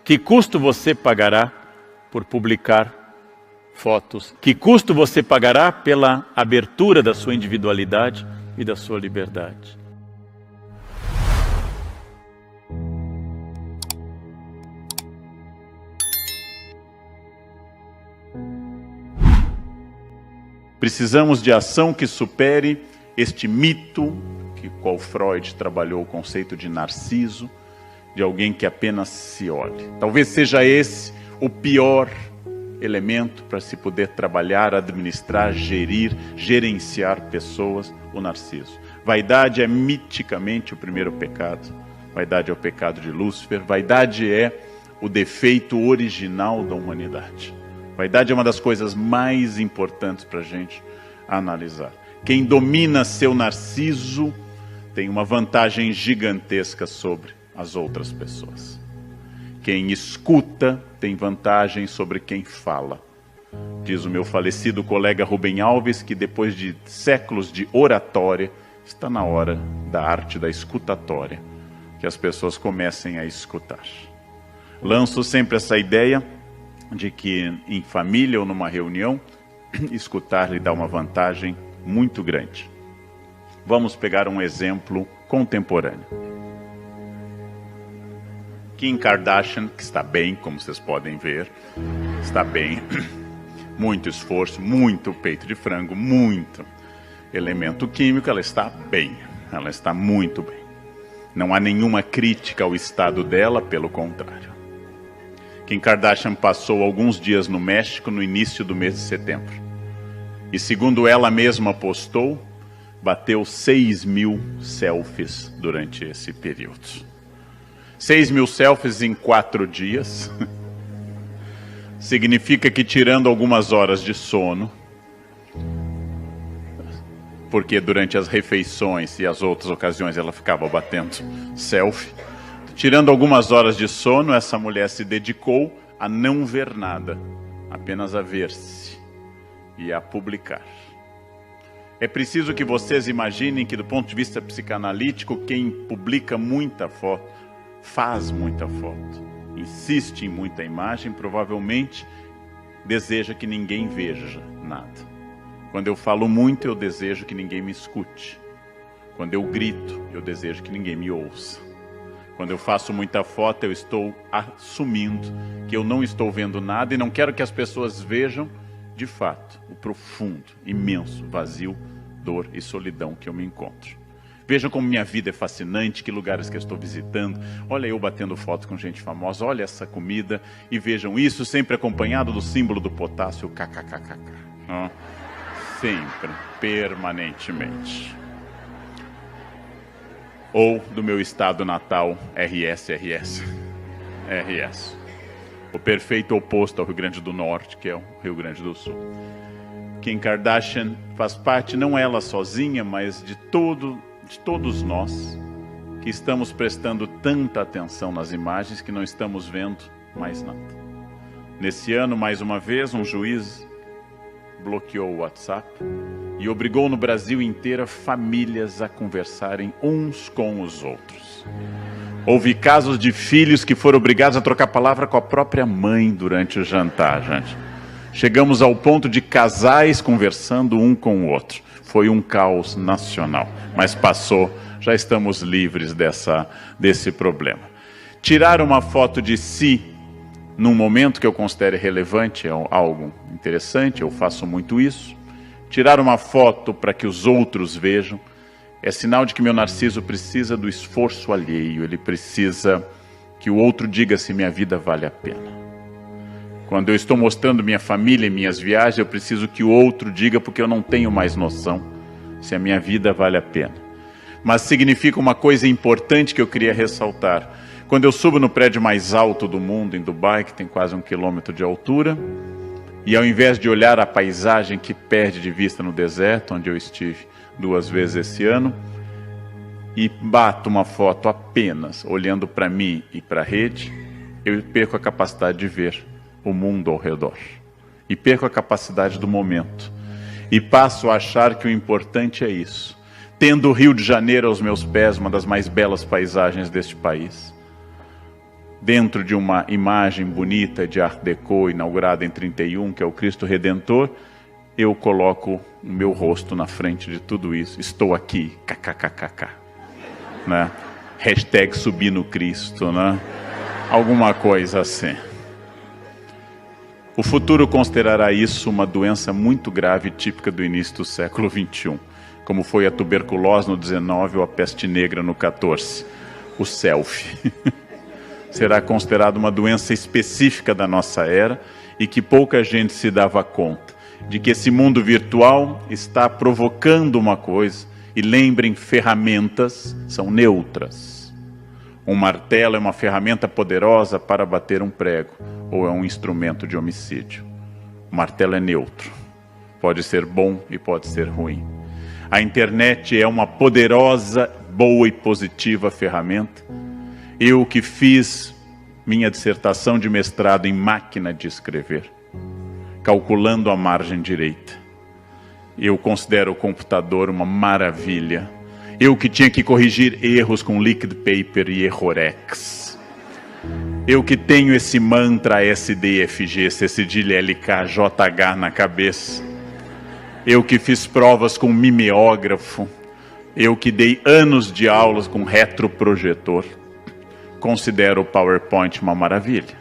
Que custo você pagará por publicar fotos? Que custo você pagará pela abertura da sua individualidade e da sua liberdade? Precisamos de ação que supere este mito, que qual Freud trabalhou o conceito de narciso, de alguém que apenas se olhe. Talvez seja esse o pior elemento para se poder trabalhar, administrar, gerenciar pessoas, o narciso. Vaidade é miticamente o primeiro pecado. Vaidade é o pecado de Lúcifer. Vaidade é o defeito original da humanidade. Vaidade é uma das coisas mais importantes para a gente analisar. Quem domina seu narciso tem uma vantagem gigantesca sobre as outras pessoas. Quem escuta tem vantagem sobre quem fala. Diz o meu falecido colega Rubem Alves que depois de séculos de oratória, está na hora da arte da escutatória, que as pessoas comecem a escutar. Lanço sempre essa ideia de que em família ou numa reunião, escutar lhe dá uma vantagem muito grande. Vamos pegar um exemplo contemporâneo. Kim Kardashian, que está bem, como vocês podem ver, está bem, muito esforço, muito peito de frango, muito elemento químico, ela está bem, ela está muito bem. Não há nenhuma crítica ao estado dela, pelo contrário. Kim Kardashian passou alguns dias no México no início do mês de setembro. E segundo ela mesma postou, bateu 6.000 selfies durante esse período. 6.000 selfies em 4 dias. Significa que tirando algumas horas de sono, porque durante as refeições e as outras ocasiões ela ficava batendo selfie, tirando algumas horas de sono, essa mulher se dedicou a não ver nada, apenas a ver-se e a publicar. É preciso que vocês imaginem que do ponto de vista psicanalítico, quem publica muita foto, faz muita foto, insiste em muita imagem, provavelmente deseja que ninguém veja nada. Quando eu falo muito, eu desejo que ninguém me escute. Quando eu grito, eu desejo que ninguém me ouça. Quando eu faço muita foto, eu estou assumindo que eu não estou vendo nada e não quero que as pessoas vejam, de fato, o profundo, imenso vazio, dor e solidão que eu me encontro. Vejam como minha vida é fascinante, que lugares que eu estou visitando. Olha eu batendo foto com gente famosa, olha essa comida. E vejam isso sempre acompanhado do símbolo do potássio, kkkk. Sempre, permanentemente. Ou do meu estado natal, RS. O perfeito oposto ao Rio Grande do Norte, que é o Rio Grande do Sul. Kim Kardashian faz parte, não ela sozinha, mas de todos nós, que estamos prestando tanta atenção nas imagens que não estamos vendo mais nada. Nesse ano, mais uma vez, um juiz bloqueou o WhatsApp e obrigou no Brasil inteiro famílias a conversarem uns com os outros. Houve casos de filhos que foram obrigados a trocar palavra com a própria mãe durante o jantar, gente. Chegamos ao ponto de casais conversando um com o outro. Foi um caos nacional, mas passou, já estamos livres desse problema. Tirar uma foto de si num momento que eu considere relevante é algo interessante, eu faço muito isso. Tirar uma foto para que os outros vejam é sinal de que meu narciso precisa do esforço alheio, ele precisa que o outro diga se minha vida vale a pena. Quando eu estou mostrando minha família e minhas viagens, eu preciso que o outro diga, porque eu não tenho mais noção se a minha vida vale a pena. Mas significa uma coisa importante que eu queria ressaltar. Quando eu subo no prédio mais alto do mundo, em Dubai, que tem quase 1 quilômetro de altura, e ao invés de olhar a paisagem que perde de vista no deserto, onde eu estive 2 vezes esse ano, e bato uma foto apenas olhando para mim e para a rede, eu perco a capacidade de ver o mundo ao redor. E perco a capacidade do momento. E passo a achar que o importante é isso. Tendo o Rio de Janeiro aos meus pés, uma das mais belas paisagens deste país. dentro de uma imagem bonita de Art Deco, inaugurada em 31, que é o Cristo Redentor, eu coloco o meu rosto na frente de tudo isso. Estou aqui, kkkk, né? Hashtag subir no Cristo, né? Alguma coisa assim. O futuro considerará isso uma doença muito grave, típica do início do século XXI, como foi a tuberculose no 19 ou a peste negra no 14. O selfie. Será considerado uma doença específica da nossa era e que pouca gente se dava conta de que esse mundo virtual está provocando uma coisa. E lembrem, ferramentas são neutras. Um martelo é uma ferramenta poderosa para bater um prego, ou é um instrumento de homicídio. O martelo é neutro. Pode ser bom e pode ser ruim. A internet é uma poderosa, boa e positiva ferramenta. Eu que fiz minha dissertação de mestrado em máquina de escrever, calculando a margem direita, eu considero o computador uma maravilha. Eu que tinha que corrigir erros com liquid paper e errorex. Eu que tenho esse mantra SDFG, C cedilha LK, JH na cabeça. Eu que fiz provas com mimeógrafo. Eu que dei anos de aulas com retroprojetor. Considero o PowerPoint uma maravilha.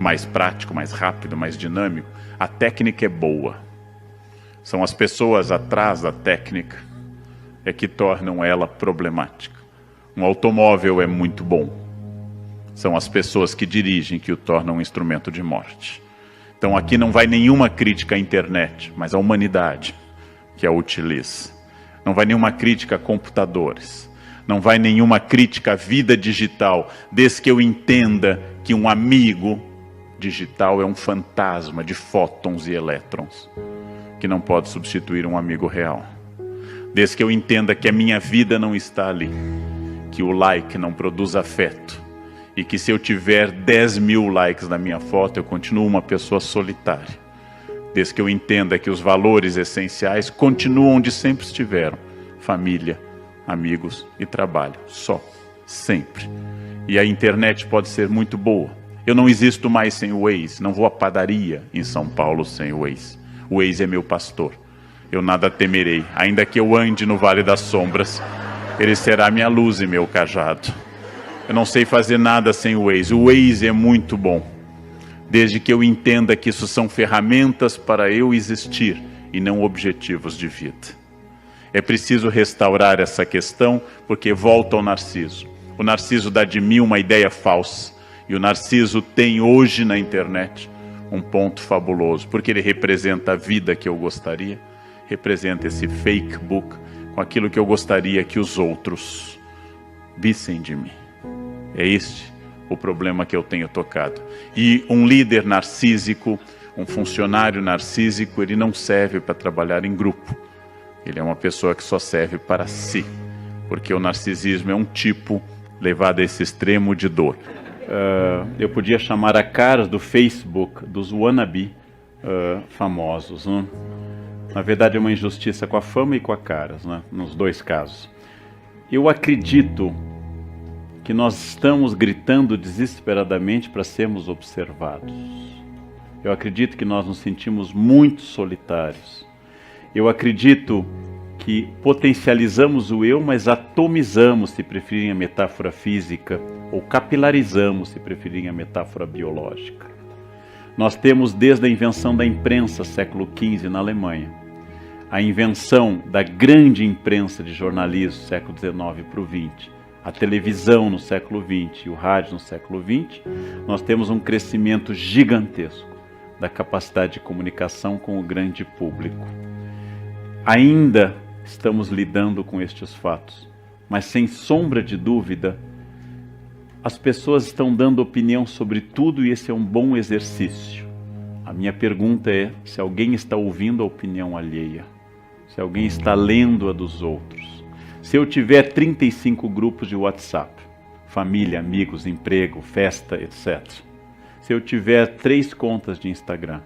Mais prático, mais rápido, mais dinâmico. A técnica é boa. São as pessoas atrás da técnica é que tornam ela problemática. Um automóvel é muito bom. São as pessoas que dirigem que o tornam um instrumento de morte. Então aqui não vai nenhuma crítica à internet, mas à humanidade que a utiliza. Não vai nenhuma crítica a computadores. Não vai nenhuma crítica à vida digital, desde que eu entenda que um amigo digital é um fantasma de fótons e elétrons, que não pode substituir um amigo real. Desde que eu entenda que a minha vida não está ali, que o like não produz afeto, e que se eu tiver 10 mil likes na minha foto, eu continuo uma pessoa solitária. Desde que eu entenda que os valores essenciais continuam onde sempre estiveram: família, amigos e trabalho, só, sempre. E a internet pode ser muito boa. Eu não existo mais sem o Waze, não vou à padaria em São Paulo sem o Waze. O Waze é meu pastor. Eu nada temerei, ainda que eu ande no vale das sombras, ele será minha luz e meu cajado. Eu não sei fazer nada sem o Waze. O Waze é muito bom, desde que eu entenda que isso são ferramentas para eu existir e não objetivos de vida. É preciso restaurar essa questão, porque volta ao Narciso. O Narciso dá de mim uma ideia falsa, e o Narciso tem hoje na internet um ponto fabuloso, porque ele representa a vida que eu gostaria, representa esse fake book com aquilo que eu gostaria que os outros vissem de mim. É este o problema que eu tenho tocado. E um líder narcísico, um funcionário narcísico, ele não serve para trabalhar em grupo. Ele é uma pessoa que só serve para si, porque o narcisismo é um tipo levado a esse extremo de dor. Eu podia chamar a caras do Facebook, dos wannabe famosos, né? Na verdade é uma injustiça com a fama e com a caras, né? Nos dois casos. Eu acredito que nós estamos gritando desesperadamente para sermos observados. Eu acredito que nós nos sentimos muito solitários. Eu acredito que potencializamos o eu, mas atomizamos, se preferirem a metáfora física, ou capilarizamos, se preferirem a metáfora biológica. Nós temos desde a invenção da imprensa, século XV, na Alemanha, a invenção da grande imprensa de jornalismo, século XIX para o XX, a televisão no século XX e o rádio no século XX, nós temos um crescimento gigantesco da capacidade de comunicação com o grande público. Ainda estamos lidando com estes fatos, mas sem sombra de dúvida, as pessoas estão dando opinião sobre tudo e esse é um bom exercício. A minha pergunta é se alguém está ouvindo a opinião alheia, se alguém está lendo a dos outros. Se eu tiver 35 grupos de WhatsApp, família, amigos, emprego, festa, etc. Se eu tiver 3 contas de Instagram,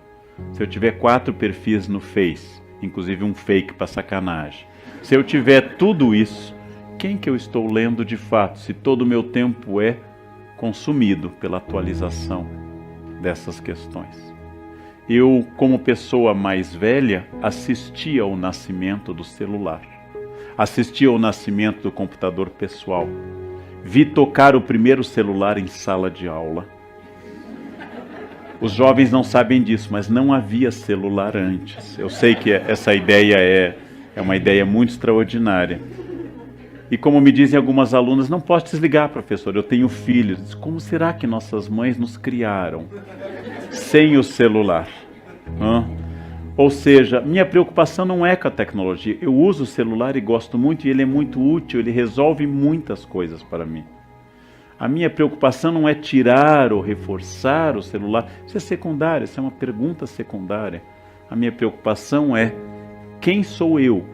se eu tiver 4 perfis no Face, inclusive um fake para sacanagem, se eu tiver tudo isso, quem que eu estou lendo de fato, se todo o meu tempo é consumido pela atualização dessas questões. Eu, como pessoa mais velha, assisti ao nascimento do celular, assisti ao nascimento do computador pessoal, vi tocar o primeiro celular em sala de aula. Os jovens não sabem disso, mas não havia celular antes. Eu sei que essa ideia é uma ideia muito extraordinária. E como me dizem algumas alunas, não posso desligar, professor, eu tenho filhos. Como será que nossas mães nos criaram sem o celular? Ou seja, minha preocupação não é com a tecnologia. Eu uso o celular e gosto muito, e ele é muito útil, ele resolve muitas coisas para mim. A minha preocupação não é tirar ou reforçar o celular. Isso é secundário, isso é uma pergunta secundária. A minha preocupação é quem sou eu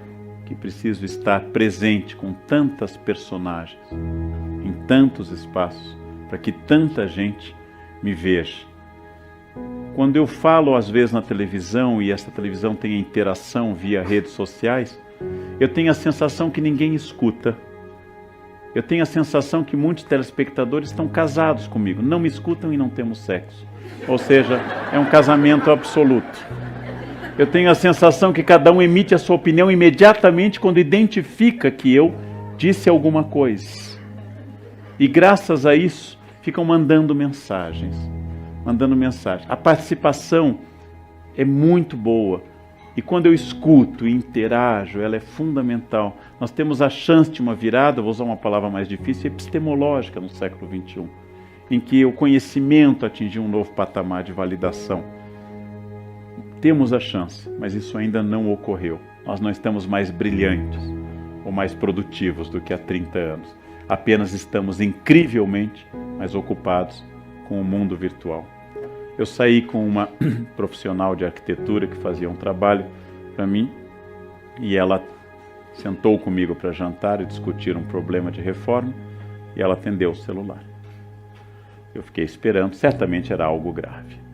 que preciso estar presente com tantas personagens, em tantos espaços, para que tanta gente me veja. Quando eu falo às vezes na televisão, e essa televisão tem interação via redes sociais, eu tenho a sensação que ninguém escuta. Eu tenho a sensação que muitos telespectadores estão casados comigo, não me escutam e não temos sexo. Ou seja, é um casamento absoluto. Eu tenho a sensação que cada um emite a sua opinião imediatamente quando identifica que eu disse alguma coisa. E graças a isso, ficam mandando mensagens. A participação é muito boa. E quando eu escuto e interajo, ela é fundamental. Nós temos a chance de uma virada, vou usar uma palavra mais difícil, epistemológica no século XXI, em que o conhecimento atingiu um novo patamar de validação. Temos a chance, mas isso ainda não ocorreu. Nós não estamos mais brilhantes ou mais produtivos do que há 30 anos. Apenas estamos incrivelmente mais ocupados com o mundo virtual. Eu saí com uma profissional de arquitetura que fazia um trabalho para mim e ela sentou comigo para jantar e discutir um problema de reforma e ela atendeu o celular. Eu fiquei esperando, certamente era algo grave.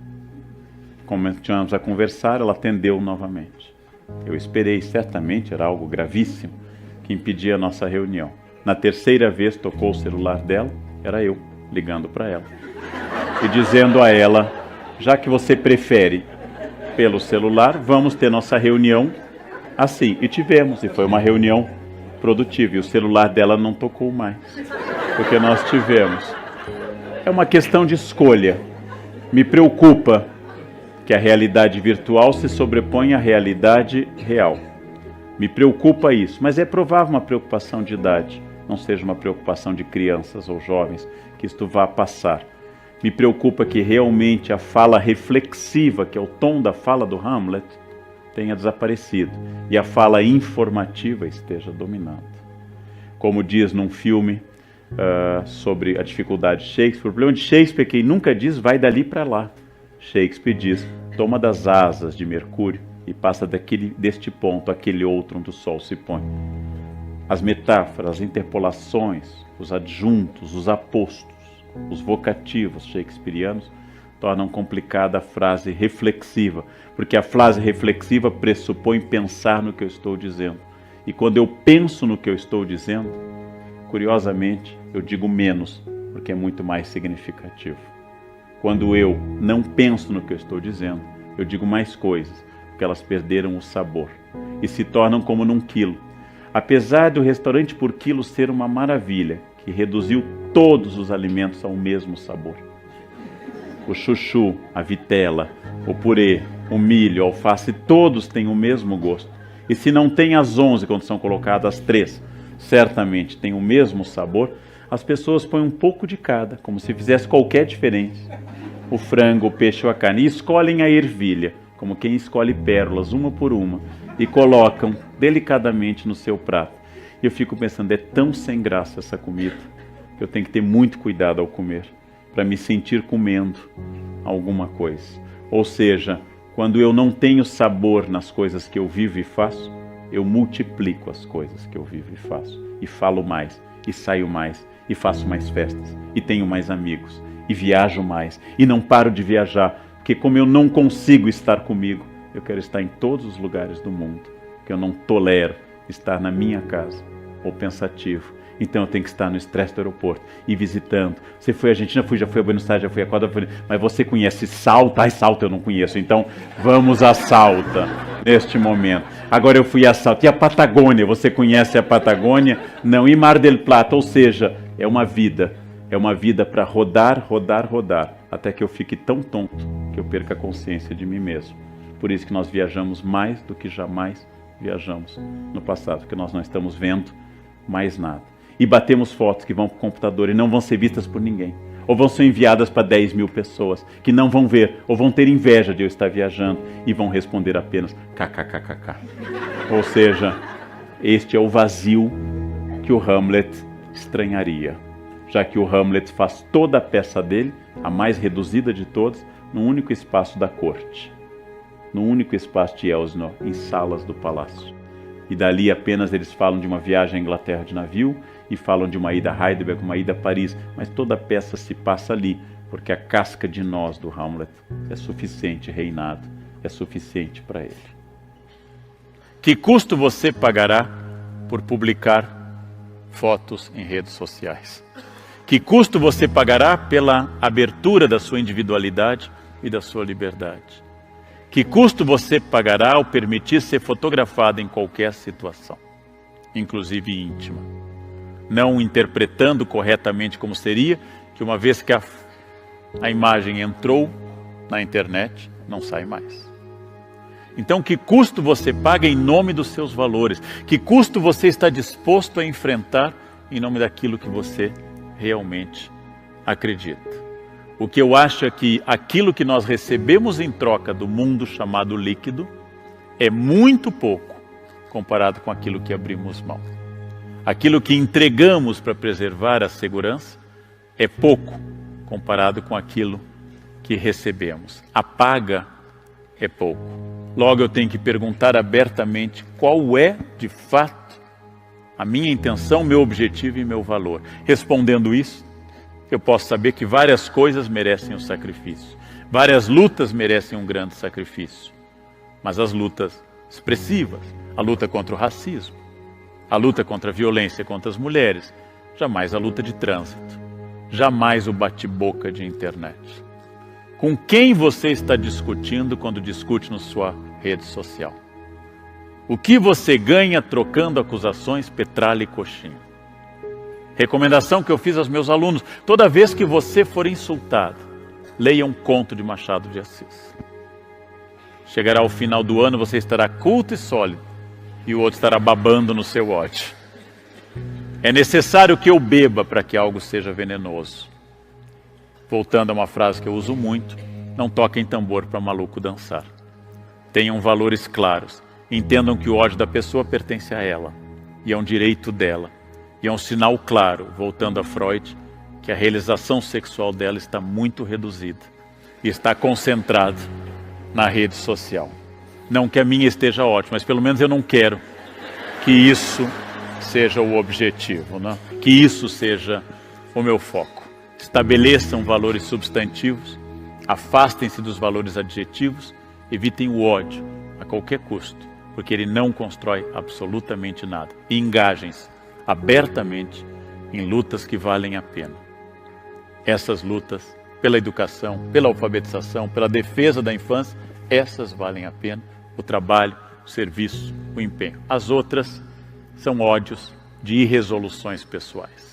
Começamos a conversar, ela atendeu novamente. Eu esperei, certamente era algo gravíssimo que impedia a nossa reunião. Na terceira vez tocou o celular dela, era eu ligando para ela e dizendo a ela: já que você prefere pelo celular, vamos ter nossa reunião assim. E tivemos, e foi uma reunião produtiva. E o celular dela não tocou mais, porque nós tivemos. É uma questão de escolha. Me preocupa que a realidade virtual se sobrepõe à realidade real. Me preocupa isso, mas é provável uma preocupação de idade, não seja uma preocupação de crianças ou jovens, que isto vá passar. Me preocupa que realmente a fala reflexiva, que é o tom da fala do Hamlet, tenha desaparecido e a fala informativa esteja dominando. Como diz num filme sobre a dificuldade de Shakespeare, o problema de Shakespeare é que ele nunca diz vai dali para lá. Shakespeare diz, toma das asas de Mercúrio e passa deste ponto àquele outro onde o sol se põe. As metáforas, as interpolações, os adjuntos, os apostos, os vocativos shakespearianos tornam complicada a frase reflexiva, porque a frase reflexiva pressupõe pensar no que eu estou dizendo. E quando eu penso no que eu estou dizendo, curiosamente, eu digo menos, porque é muito mais significativo. Quando eu não penso no que eu estou dizendo, eu digo mais coisas, porque elas perderam o sabor e se tornam como num quilo. Apesar do restaurante por quilo ser uma maravilha, que reduziu todos os alimentos ao mesmo sabor. O chuchu, a vitela, o purê, o milho, a alface, todos têm o mesmo gosto. E se não tem as 11 quando são colocadas as 3, certamente tem o mesmo sabor, as pessoas põem um pouco de cada, como se fizesse qualquer diferença. O frango, o peixe ou a carne, e escolhem a ervilha, como quem escolhe pérolas, uma por uma, e colocam delicadamente no seu prato. E eu fico pensando, é tão sem graça essa comida, que eu tenho que ter muito cuidado ao comer, para me sentir comendo alguma coisa. Ou seja, quando eu não tenho sabor nas coisas que eu vivo e faço, eu multiplico as coisas que eu vivo e faço. E falo mais, e saio mais, e faço mais festas, e tenho mais amigos, e viajo mais, e não paro de viajar, porque como eu não consigo estar comigo, eu quero estar em todos os lugares do mundo, porque eu não tolero estar na minha casa, ou pensativo, Então eu tenho que estar no estresse do aeroporto e visitando. Você foi à Argentina, já fui a Buenos Aires, já fui a Córdoba, mas você conhece Salta? Ai, Salta eu não conheço, então vamos a Salta neste momento. Agora eu fui a Salta. E a Patagônia, você conhece a Patagônia? Não. E Mar del Plata, ou seja, é uma vida para rodar, até que eu fique tão tonto que eu perca a consciência de mim mesmo. Por isso que nós viajamos mais do que jamais viajamos no passado, porque nós não estamos vendo mais nada. E batemos fotos que vão para o computador e não vão ser vistas por ninguém. Ou vão ser enviadas para 10 mil pessoas que não vão ver, ou vão ter inveja de eu estar viajando e vão responder apenas kkkk. Ou seja, este é o vazio que o Hamlet estranharia, já que o Hamlet faz toda a peça dele, a mais reduzida de todas, no único espaço da corte, no único espaço de Elsinore, em salas do palácio. E dali apenas eles falam de uma viagem à Inglaterra de navio e falam de uma ida a Heidelberg, uma ida a Paris, mas toda a peça se passa ali, porque a casca de nós do Hamlet é suficiente, reinado, é suficiente para ele. Que custo você pagará por publicar fotos em redes sociais? Que custo você pagará pela abertura da sua individualidade e da sua liberdade? Que custo você pagará ao permitir ser fotografado em qualquer situação, inclusive íntima? Não interpretando corretamente como seria, que uma vez que a imagem entrou na internet, não sai mais. Então, que custo você paga em nome dos seus valores? Que custo você está disposto a enfrentar em nome daquilo que você realmente acredita? O que eu acho é que aquilo que nós recebemos em troca do mundo chamado líquido é muito pouco comparado com aquilo que abrimos mão. Aquilo que entregamos para preservar a segurança é pouco comparado com aquilo que recebemos. A paga é pouco. Logo eu tenho que perguntar abertamente qual é, de fato, a minha intenção, meu objetivo e meu valor. Respondendo isso, eu posso saber que várias coisas merecem um sacrifício. Várias lutas merecem um grande sacrifício. Mas as lutas expressivas, a luta contra o racismo, a luta contra a violência contra as mulheres, jamais a luta de trânsito, jamais o bate-boca de internet. Com quem você está discutindo quando discute na sua rede social? O que você ganha trocando acusações, petralha e coxinha? Recomendação que eu fiz aos meus alunos: toda vez que você for insultado, leia um conto de Machado de Assis. Chegará ao final do ano, você estará culto e sólido, e o outro estará babando no seu ódio. É necessário que eu beba para que algo seja venenoso. Voltando a uma frase que eu uso muito: não toquem tambor para maluco dançar. Tenham valores claros, entendam que o ódio da pessoa pertence a ela, e é um direito dela. E é um sinal claro, voltando a Freud, que a realização sexual dela está muito reduzida e está concentrada na rede social. Não que a minha esteja ótima, mas pelo menos eu não quero que isso seja o objetivo, né? Que isso seja o meu foco. Estabeleçam valores substantivos, afastem-se dos valores adjetivos, evitem o ódio a qualquer custo, porque ele não constrói absolutamente nada. E engajem-se abertamente em lutas que valem a pena. Essas lutas pela educação, pela alfabetização, pela defesa da infância, essas valem a pena. O trabalho, o serviço, o empenho. As outras são ódios de irresoluções pessoais.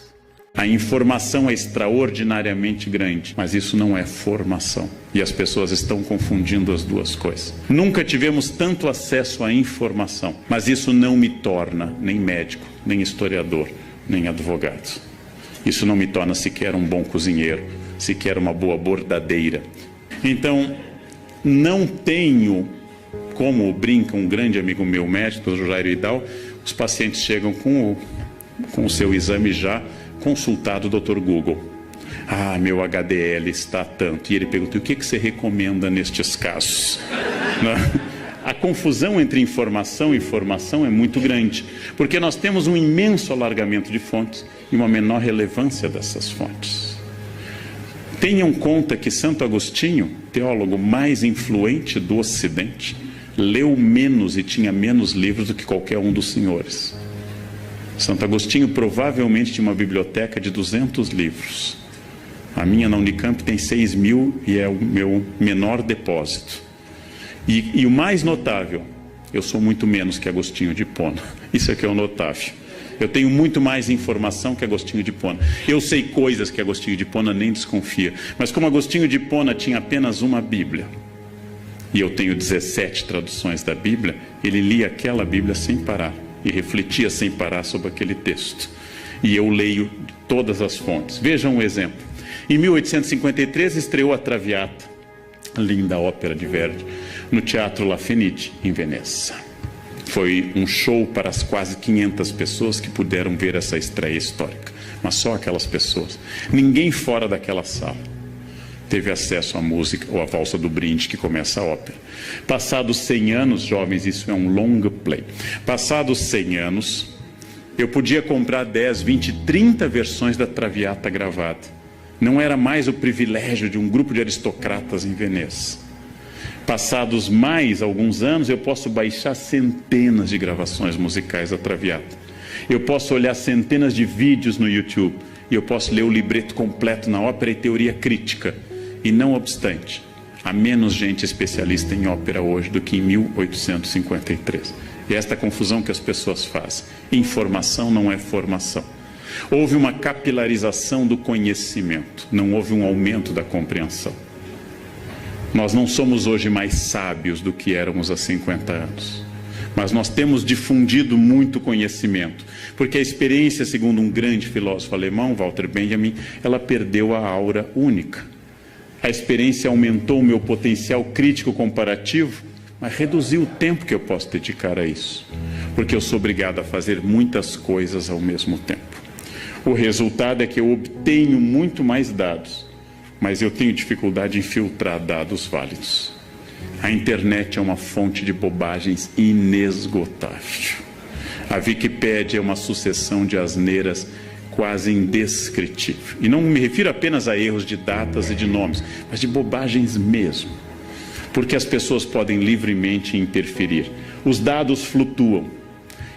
A informação é extraordinariamente grande, mas isso não é formação. E as pessoas estão confundindo as duas coisas. Nunca tivemos tanto acesso à informação, mas isso não me torna nem médico, nem historiador, nem advogado. Isso não me torna sequer um bom cozinheiro, sequer uma boa bordadeira. Então, não tenho, como brinca um grande amigo meu, médico, o Jairo Idal, os pacientes chegam com o seu exame já consultado o Dr. Google. Ah, meu HDL está tanto. E ele pergunta: o que você recomenda nestes casos? A confusão entre informação e formação é muito grande, porque nós temos um imenso alargamento de fontes e uma menor relevância dessas fontes. Tenham conta que Santo Agostinho, teólogo mais influente do Ocidente, leu menos e tinha menos livros do que qualquer um dos senhores. Santo Agostinho provavelmente tinha uma biblioteca de 200 livros. A minha na Unicamp tem 6.000 e é o meu menor depósito. E o mais notável, eu sou muito menos que Agostinho de Hipona. Isso é que é o notável. Eu tenho muito mais informação que Agostinho de Hipona. Eu sei coisas que Agostinho de Hipona nem desconfia. Mas como Agostinho de Hipona tinha apenas uma Bíblia, e eu tenho 17 traduções da Bíblia, ele lia aquela Bíblia sem parar e refletia sem parar sobre aquele texto. E eu leio todas as fontes. Vejam um exemplo. Em 1853 estreou a Traviata, linda ópera de Verdi, no Teatro La Fenice, em Veneza. Foi um show para as quase 500 pessoas que puderam ver essa estreia histórica. Mas só aquelas pessoas. Ninguém fora daquela sala teve acesso à música ou à valsa do brinde que começa a ópera. Passados 100 anos, jovens, isso é um long play. Passados 100 anos, eu podia comprar 10, 20, 30 versões da Traviata gravada. Não era mais o privilégio de um grupo de aristocratas em Veneza. Passados mais alguns anos, eu posso baixar centenas de gravações musicais da Traviata. Eu posso olhar centenas de vídeos no YouTube. E eu posso ler o libreto completo na ópera e teoria crítica. E não obstante, há menos gente especialista em ópera hoje do que em 1853. E esta confusão que as pessoas fazem. Informação não é formação. Houve uma capilarização do conhecimento. Não houve um aumento da compreensão. Nós não somos hoje mais sábios do que éramos há 50 anos. Mas nós temos difundido muito conhecimento. Porque a experiência, segundo um grande filósofo alemão, Walter Benjamin, ela perdeu a aura única. A experiência aumentou o meu potencial crítico comparativo, mas reduziu o tempo que eu posso dedicar a isso. Porque eu sou obrigado a fazer muitas coisas ao mesmo tempo. O resultado é que eu obtenho muito mais dados, mas eu tenho dificuldade em filtrar dados válidos. A internet é uma fonte de bobagens inesgotável. A Wikipédia é uma sucessão de asneiras quase indescritível. E não me refiro apenas a erros de datas e de nomes, mas de bobagens mesmo. Porque as pessoas podem livremente interferir. Os dados flutuam.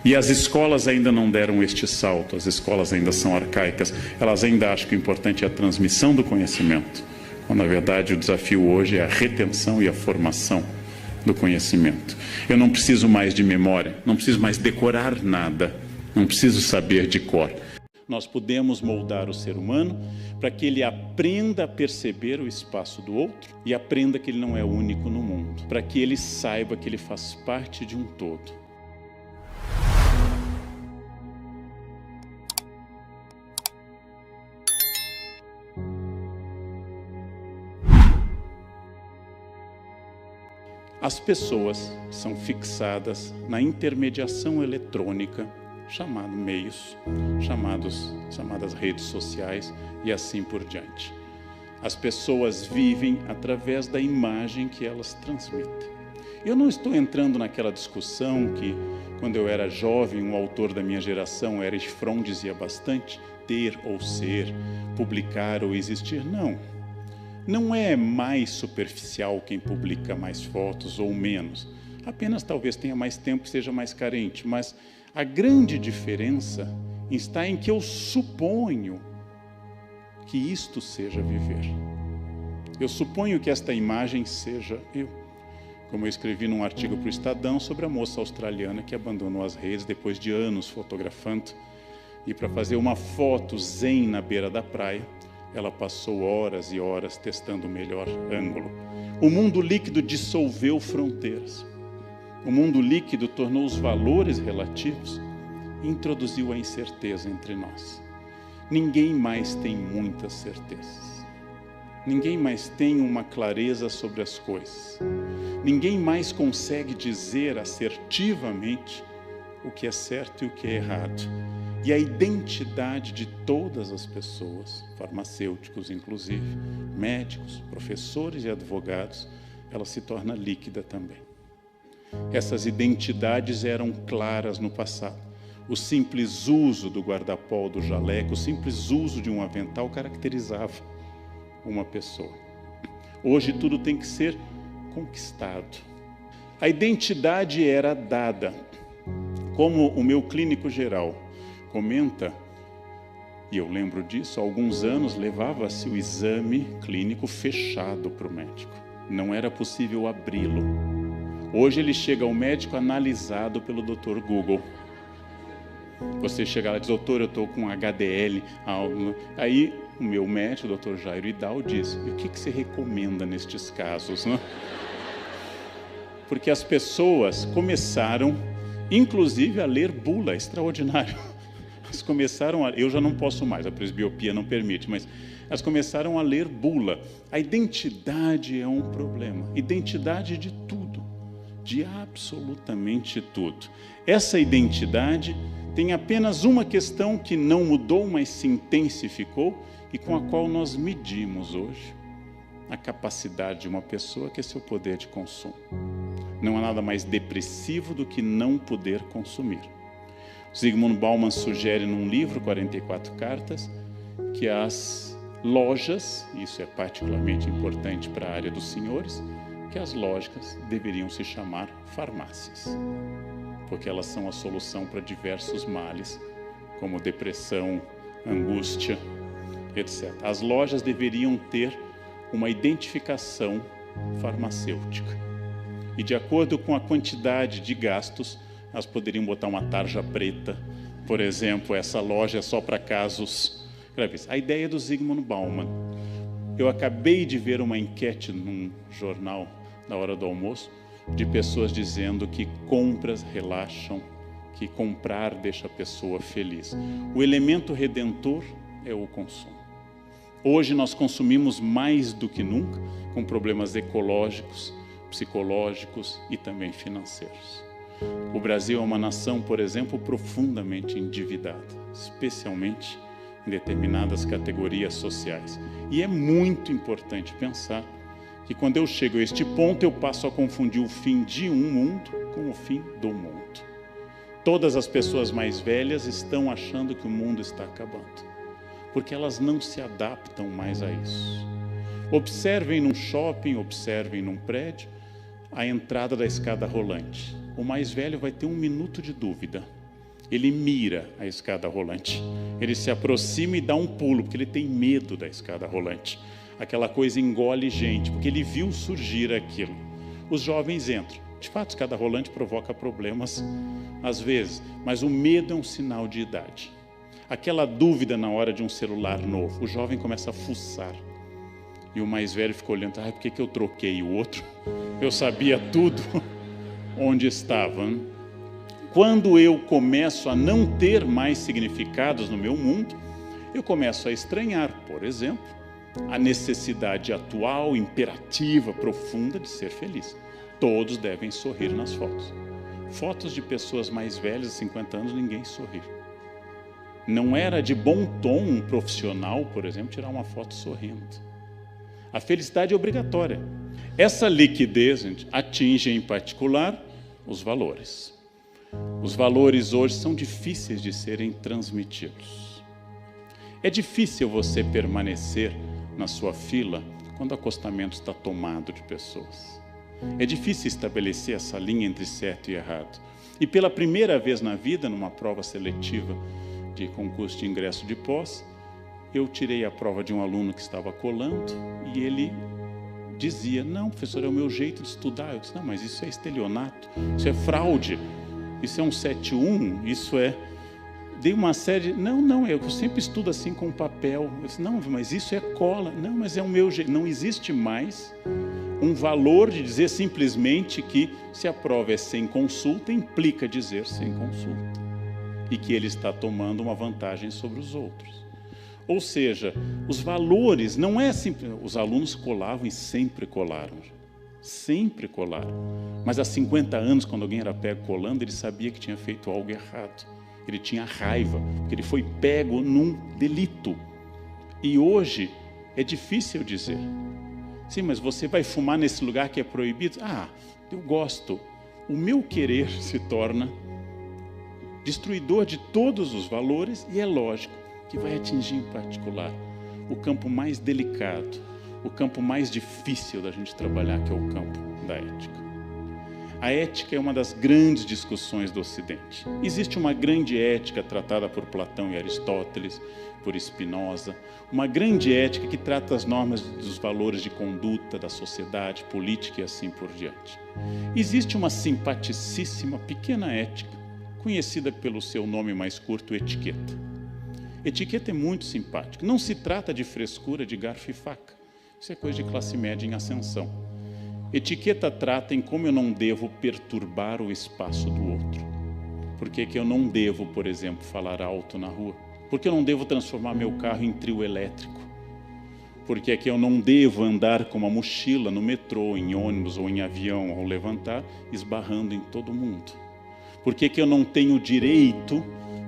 E as escolas ainda não deram este salto. As escolas ainda são arcaicas. Elas ainda acham que o importante é a transmissão do conhecimento. Quando, na verdade, o desafio hoje é a retenção e a formação do conhecimento. Eu não preciso mais de memória, não preciso mais decorar nada, não preciso saber de cor. Nós podemos moldar o ser humano para que ele aprenda a perceber o espaço do outro e aprenda que ele não é único no mundo, para que ele saiba que ele faz parte de um todo. As pessoas são fixadas na intermediação eletrônica, chamadas redes sociais e assim por diante. As pessoas vivem através da imagem que elas transmitem. Eu não estou entrando naquela discussão que, quando eu era jovem, um autor da minha geração, Erich Fromm, dizia bastante, ter ou ser, publicar ou existir. Não é mais superficial quem publica mais fotos ou menos. Apenas talvez tenha mais tempo e seja mais carente. Mas a grande diferença está em que eu suponho que isto seja viver. Eu suponho que esta imagem seja eu. Como eu escrevi num artigo para o Estadão sobre a moça australiana que abandonou as redes depois de anos fotografando. E para fazer uma foto zen na beira da praia, ela passou horas e horas testando o melhor ângulo. O mundo líquido dissolveu fronteiras. O mundo líquido tornou os valores relativos e introduziu a incerteza entre nós. Ninguém mais tem muitas certezas. Ninguém mais tem uma clareza sobre as coisas. Ninguém mais consegue dizer assertivamente o que é certo e o que é errado. E a identidade de todas as pessoas, farmacêuticos inclusive, médicos, professores e advogados, ela se torna líquida também. Essas identidades eram claras no passado. O simples uso do guarda-pó, do jaleco, o simples uso de um avental caracterizava uma pessoa. Hoje tudo tem que ser conquistado. A identidade era dada, como o meu clínico geral, comenta, e eu lembro disso, há alguns anos levava-se o exame clínico fechado para o médico. Não era possível abri-lo. Hoje ele chega ao médico analisado pelo Dr. Google. Você chega lá e diz, doutor, eu estou com HDL. Aí o meu médico, o Dr. Jairo Idal, diz, e o que você recomenda nestes casos? Né? Porque as pessoas começaram, inclusive, a ler bula, extraordinário. Elas começaram eu já não posso mais, a presbiopia não permite, mas elas começaram a ler bula. A identidade é um problema. Identidade de tudo, de absolutamente tudo. Essa identidade tem apenas uma questão que não mudou, mas se intensificou e com a qual nós medimos hoje a capacidade de uma pessoa, que é seu poder de consumo. Não há nada mais depressivo do que não poder consumir. Zygmunt Bauman sugere num livro, 44 cartas, que as lojas, isso é particularmente importante para a área dos senhores, que as lojas deveriam se chamar farmácias, porque elas são a solução para diversos males, como depressão, angústia, etc. As lojas deveriam ter uma identificação farmacêutica. E de acordo com a quantidade de gastos, elas poderiam botar uma tarja preta, por exemplo, essa loja é só para casos graves. A ideia é do Zygmunt Bauman. Eu acabei de ver uma enquete num jornal na hora do almoço, de pessoas dizendo que compras relaxam, que comprar deixa a pessoa feliz. O elemento redentor é o consumo. Hoje nós consumimos mais do que nunca, com problemas ecológicos, psicológicos e também financeiros. O Brasil é uma nação, por exemplo, profundamente endividada, especialmente em determinadas categorias sociais. E é muito importante pensar que quando eu chego a este ponto, eu passo a confundir o fim de um mundo com o fim do mundo. Todas as pessoas mais velhas estão achando que o mundo está acabando, porque elas não se adaptam mais a isso. Observem num shopping, observem num prédio, a entrada da escada rolante. O mais velho vai ter 1 minuto de dúvida. Ele mira a escada rolante. Ele se aproxima e dá um pulo, porque ele tem medo da escada rolante. Aquela coisa engole gente, porque ele viu surgir aquilo. Os jovens entram. De fato, a escada rolante provoca problemas, às vezes, mas o medo é um sinal de idade. Aquela dúvida na hora de um celular novo, o jovem começa a fuçar. E o mais velho fica olhando, por que eu troquei o outro? Eu sabia tudo onde estava. Quando eu começo a não ter mais significados no meu mundo, eu começo a estranhar, por exemplo, a necessidade atual, imperativa, profunda de ser feliz. Todos devem sorrir nas fotos. Fotos de pessoas mais velhas, de 50 anos, ninguém sorri. Não era de bom tom um profissional, por exemplo, tirar uma foto sorrindo. A felicidade é obrigatória. Essa liquidez, gente, atinge em particular os valores. Os valores hoje são difíceis de serem transmitidos. É difícil você permanecer na sua fila quando o acostamento está tomado de pessoas. É difícil estabelecer essa linha entre certo e errado. E pela primeira vez na vida, numa prova seletiva de concurso de ingresso de pós, eu tirei a prova de um aluno que estava colando e ele dizia, não, professor, é o meu jeito de estudar. Eu disse, não, mas isso é estelionato, isso é fraude, isso é um 7-1, isso é... Dei uma série, não, eu sempre estudo assim com papel. Eu disse, não, mas isso é cola. Não, mas é o meu jeito. Não existe mais um valor de dizer simplesmente que se a prova é sem consulta, implica dizer sem consulta. E que ele está tomando uma vantagem sobre os outros. Ou seja, os valores não é simples. Os alunos colavam e sempre colaram. Sempre colaram. Mas há 50 anos, quando alguém era pego colando, ele sabia que tinha feito algo errado. Ele tinha raiva, porque ele foi pego num delito. E hoje é difícil dizer. Sim, mas você vai fumar nesse lugar que é proibido? Ah, eu gosto. O meu querer se torna destruidor de todos os valores e é lógico que vai atingir em particular o campo mais delicado, o campo mais difícil da gente trabalhar, que é o campo da ética. A ética é uma das grandes discussões do Ocidente. Existe uma grande ética tratada por Platão e Aristóteles, por Spinoza, uma grande ética que trata as normas dos valores de conduta da sociedade, política e assim por diante. Existe uma simpaticíssima pequena ética, conhecida pelo seu nome mais curto, etiqueta. Etiqueta é muito simpática. Não se trata de frescura de garfo e faca. Isso é coisa de classe média em ascensão. Etiqueta trata em como eu não devo perturbar o espaço do outro. Por que eu não devo, por exemplo, falar alto na rua? Por que eu não devo transformar meu carro em trio elétrico? Por que eu não devo andar com uma mochila no metrô, em ônibus ou em avião ao levantar, esbarrando em todo mundo? Por que eu não tenho o direito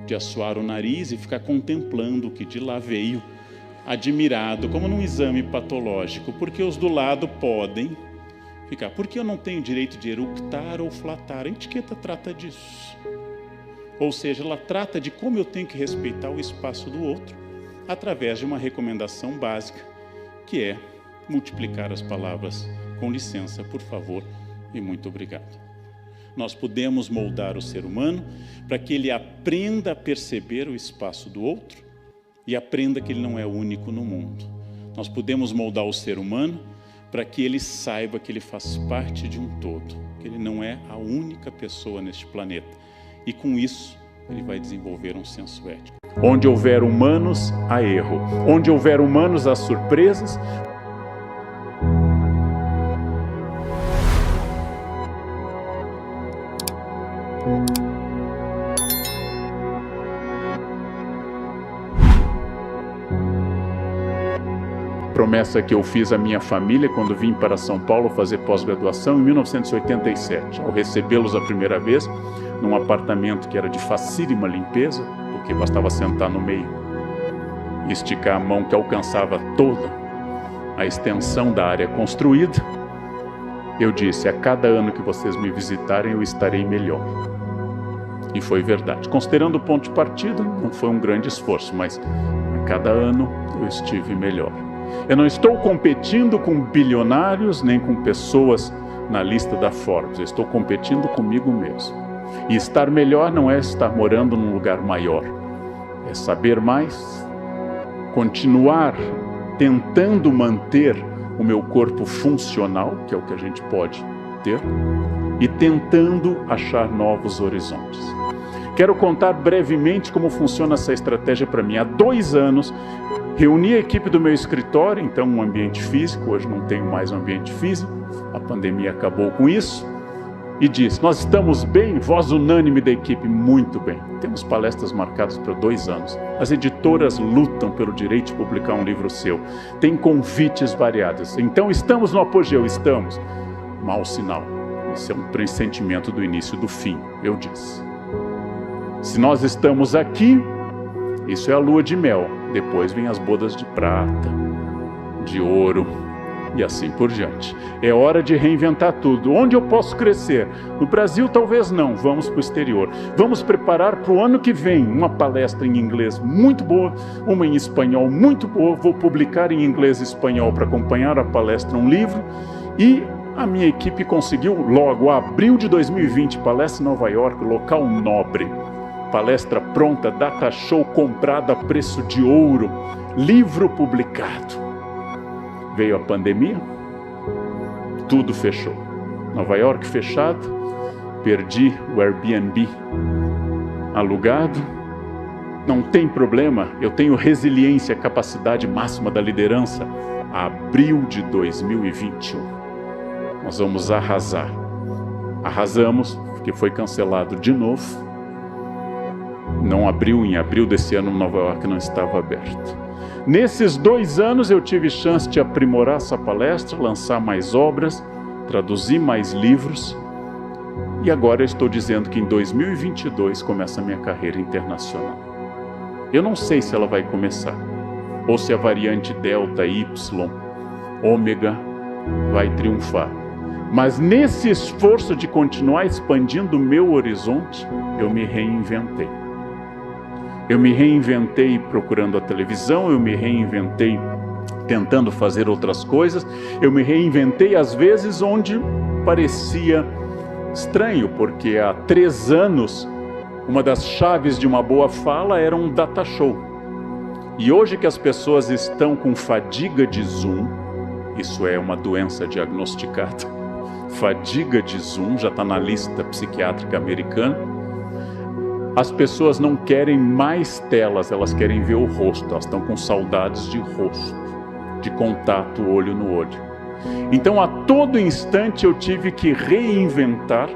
de assoar o nariz e ficar contemplando o que de lá veio, admirado, como num exame patológico? Porque os do lado podem ficar. Por que eu não tenho direito de eructar ou flatar? A etiqueta trata disso. Ou seja, ela trata de como eu tenho que respeitar o espaço do outro através de uma recomendação básica, que é multiplicar as palavras com licença, por favor e muito obrigado. Nós podemos moldar o ser humano para que ele aprenda a perceber o espaço do outro e aprenda que ele não é único no mundo. Nós podemos moldar o ser humano para que ele saiba que ele faz parte de um todo, que ele não é a única pessoa neste planeta. E com isso, ele vai desenvolver um senso ético. Onde houver humanos, há erro. Onde houver humanos, há surpresas. Promessa que eu fiz à minha família quando vim para São Paulo fazer pós-graduação em 1987. Ao recebê-los a primeira vez, num apartamento que era de facílima limpeza, porque bastava sentar no meio e esticar a mão que alcançava toda a extensão da área construída, eu disse: a cada ano que vocês me visitarem, eu estarei melhor. E foi verdade. Considerando o ponto de partida, não foi um grande esforço, mas a cada ano eu estive melhor. Eu não estou competindo com bilionários, nem com pessoas na lista da Forbes. Eu estou competindo comigo mesmo. E estar melhor não é estar morando num lugar maior. É saber mais, continuar tentando manter o meu corpo funcional, que é o que a gente pode ter, e tentando achar novos horizontes. Quero contar brevemente como funciona essa estratégia para mim. Há 2 anos, reuni a equipe do meu escritório, então um ambiente físico, hoje não tenho mais um ambiente físico, a pandemia acabou com isso, e disse: nós estamos bem? Voz unânime da equipe: muito bem. Temos palestras marcadas para 2 anos. As editoras lutam pelo direito de publicar um livro seu. Tem convites variados. Então estamos no apogeu, estamos. Mau sinal. Isso é um pressentimento do início do fim, eu disse. Se nós estamos aqui, isso é a lua de mel. Depois vem as bodas de prata, de ouro e assim por diante. É hora de reinventar tudo. Onde eu posso crescer? No Brasil talvez não, vamos para o exterior. Vamos preparar para o ano que vem uma palestra em inglês muito boa, uma em espanhol muito boa. Vou publicar em inglês e espanhol para acompanhar a palestra um livro. E a minha equipe conseguiu logo, abril de 2020, palestra em Nova York, local nobre. Palestra pronta, data show comprada a preço de ouro, livro publicado. Veio a pandemia, tudo fechou. Nova York fechado, perdi o Airbnb alugado. Não tem problema, eu tenho resiliência, capacidade máxima da liderança. Abril de 2021, nós vamos arrasar. Arrasamos, porque foi cancelado de novo. Não abriu, em abril desse ano Nova York não estava aberto. Nesses 2 anos eu tive chance de aprimorar essa palestra, lançar mais obras, traduzir mais livros. E agora eu estou dizendo que em 2022 começa a minha carreira internacional. Eu não sei se ela vai começar, ou se a variante Delta, Y, Ômega vai triunfar. Mas nesse esforço de continuar expandindo o meu horizonte, eu me reinventei. Eu me reinventei procurando a televisão, eu me reinventei tentando fazer outras coisas, eu me reinventei às vezes onde parecia Estranho, porque há 3 anos, uma das chaves de uma boa fala era um data show. E hoje que as pessoas estão com fadiga de Zoom, isso é uma doença diagnosticada, fadiga de Zoom, já está na lista psiquiátrica americana, as pessoas não querem mais telas, elas querem ver o rosto, elas estão com saudades de rosto, de contato olho no olho. Então a todo instante eu tive que reinventar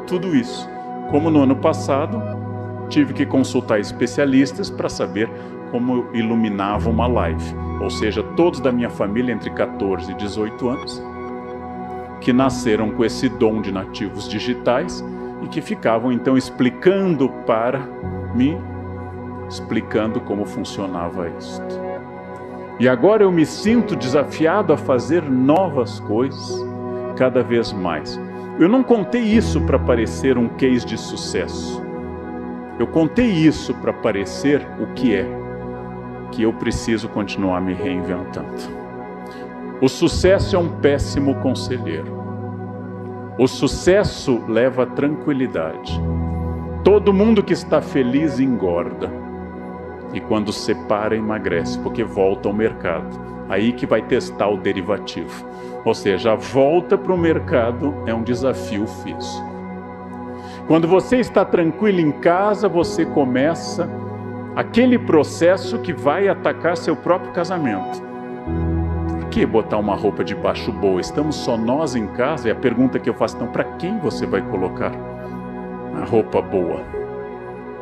tudo isso. Como no ano passado, tive que consultar especialistas para saber como eu iluminava uma live. Ou seja, todos da minha família entre 14 e 18 anos, que nasceram com esse dom de nativos digitais e que ficavam então explicando para mim, explicando como funcionava isto. E agora eu me sinto desafiado a fazer novas coisas cada vez mais. Eu não contei isso para parecer um case de sucesso. Eu contei isso para parecer o que é, que eu preciso continuar me reinventando. O sucesso é um péssimo conselheiro. O sucesso leva a tranquilidade. Todo mundo que está feliz engorda. E quando separa, emagrece, porque volta ao mercado. Aí que vai testar o derivativo. Ou seja, a volta para o mercado é um desafio físico. Quando você está tranquilo em casa, você começa aquele processo que vai atacar seu próprio casamento. Por que botar uma roupa de baixo boa? Estamos só nós em casa? E a pergunta que eu faço, então, para quem você vai colocar a roupa boa?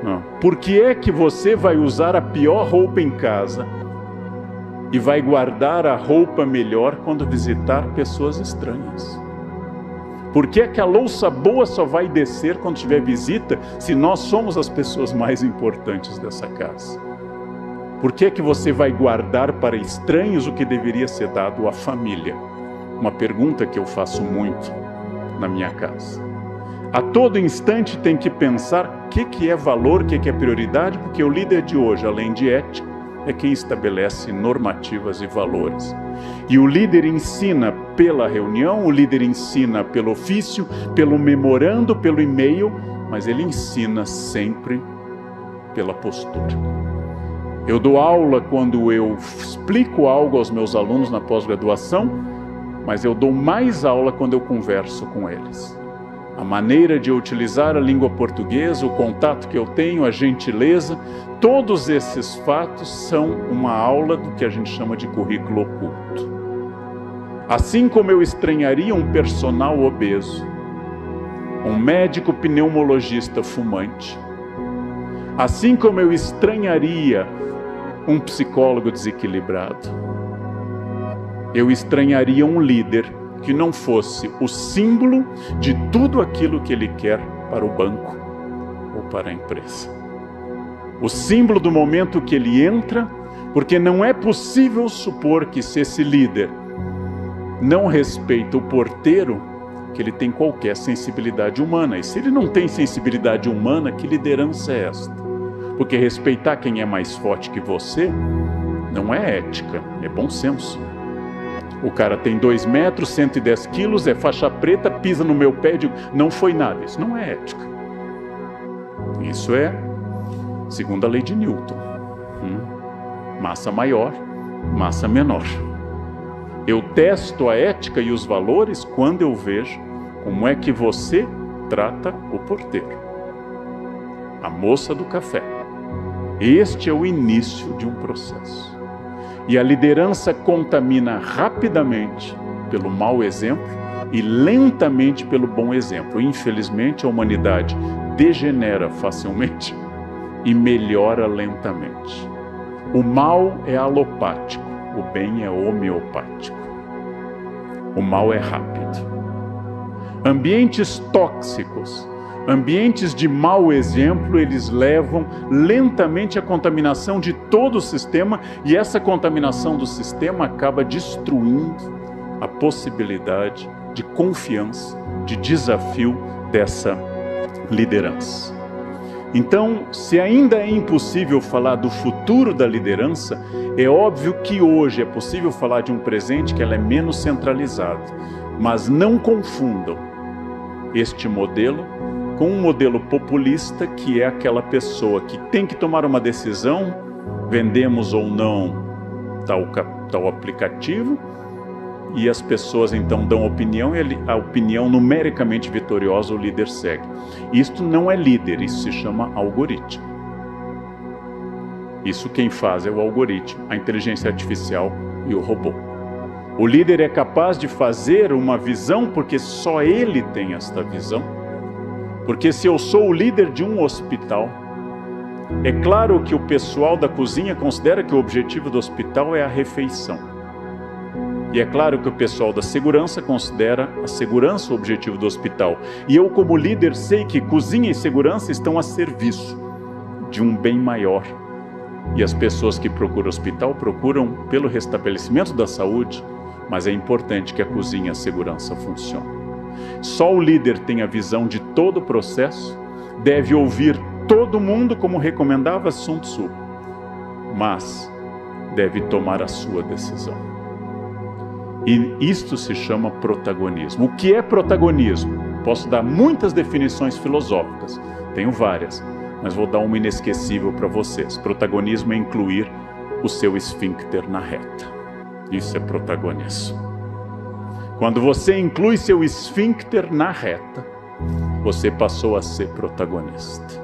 Não. Por que é que você vai usar a pior roupa em casa e vai guardar a roupa melhor quando visitar pessoas estranhas? Por que é que a louça boa só vai descer quando tiver visita, se nós somos as pessoas mais importantes dessa casa? Por que é que você vai guardar para estranhos o que deveria ser dado à família? Uma pergunta que eu faço muito na minha casa. A todo instante tem que pensar o que é valor, o que é prioridade, porque o líder de hoje, além de ética, é quem estabelece normativas e valores. E o líder ensina pela reunião, o líder ensina pelo ofício, pelo memorando, pelo e-mail, mas ele ensina sempre pela postura. Eu dou aula quando eu explico algo aos meus alunos na pós-graduação, mas eu dou mais aula quando eu converso com eles. A maneira de eu utilizar a língua portuguesa, o contato que eu tenho, a gentileza, todos esses fatos são uma aula do que a gente chama de currículo oculto. Assim como eu estranharia um personal obeso, um médico pneumologista fumante, assim como eu estranharia um psicólogo desequilibrado, eu estranharia um líder que não fosse o símbolo de tudo aquilo que ele quer para o banco ou para a empresa. O símbolo do momento que ele entra, porque não é possível supor que se esse líder não respeita o porteiro, que ele tem qualquer sensibilidade humana. E se ele não tem sensibilidade humana, que liderança é esta? Porque respeitar quem é mais forte que você não é ética, é bom senso. O cara tem 2 metros, 110 quilos, é faixa preta, pisa no meu pé e digo, não foi nada. Isso não é ética. Isso é segundo a lei de Newton. Massa maior, massa menor. Eu testo a ética e os valores quando eu vejo como é que você trata o porteiro, a moça do café. Este é o início de um processo. E a liderança contamina rapidamente pelo mau exemplo e lentamente pelo bom exemplo. Infelizmente, a humanidade degenera facilmente e melhora lentamente. O mal é alopático, o bem é homeopático. O mal é rápido. Ambientes tóxicos, ambientes de mau exemplo, eles levam lentamente à contaminação de todo o sistema, e essa contaminação do sistema acaba destruindo a possibilidade de confiança, de desafio dessa liderança. Então, se ainda é impossível falar do futuro da liderança, é óbvio que hoje é possível falar de um presente que ela é menos centralizada. Mas não confundam este modelo com um modelo populista, que é aquela pessoa que tem que tomar uma decisão, vendemos ou não tal aplicativo, e as pessoas então dão opinião, e a opinião numericamente vitoriosa o líder segue. Isto não é líder, isso se chama algoritmo. Isso quem faz é o algoritmo, a inteligência artificial e o robô. O líder é capaz de fazer uma visão porque só ele tem esta visão. Porque se eu sou o líder de um hospital, é claro que o pessoal da cozinha considera que o objetivo do hospital é a refeição. E é claro que o pessoal da segurança considera a segurança o objetivo do hospital. E eu, como líder, sei que cozinha e segurança estão a serviço de um bem maior. E as pessoas que procuram hospital procuram pelo restabelecimento da saúde, mas é importante que a cozinha e a segurança funcionem. Só o líder tem a visão de todo o processo, deve ouvir todo mundo, como recomendava Sun Tzu, mas deve tomar a sua decisão. E isto se chama protagonismo. O que é protagonismo? Posso dar muitas definições filosóficas, tenho várias, mas vou dar uma inesquecível para vocês. Protagonismo é incluir o seu esfíncter na reta. Isso é protagonismo. Quando você inclui seu esfíncter na reta, você passou a ser protagonista.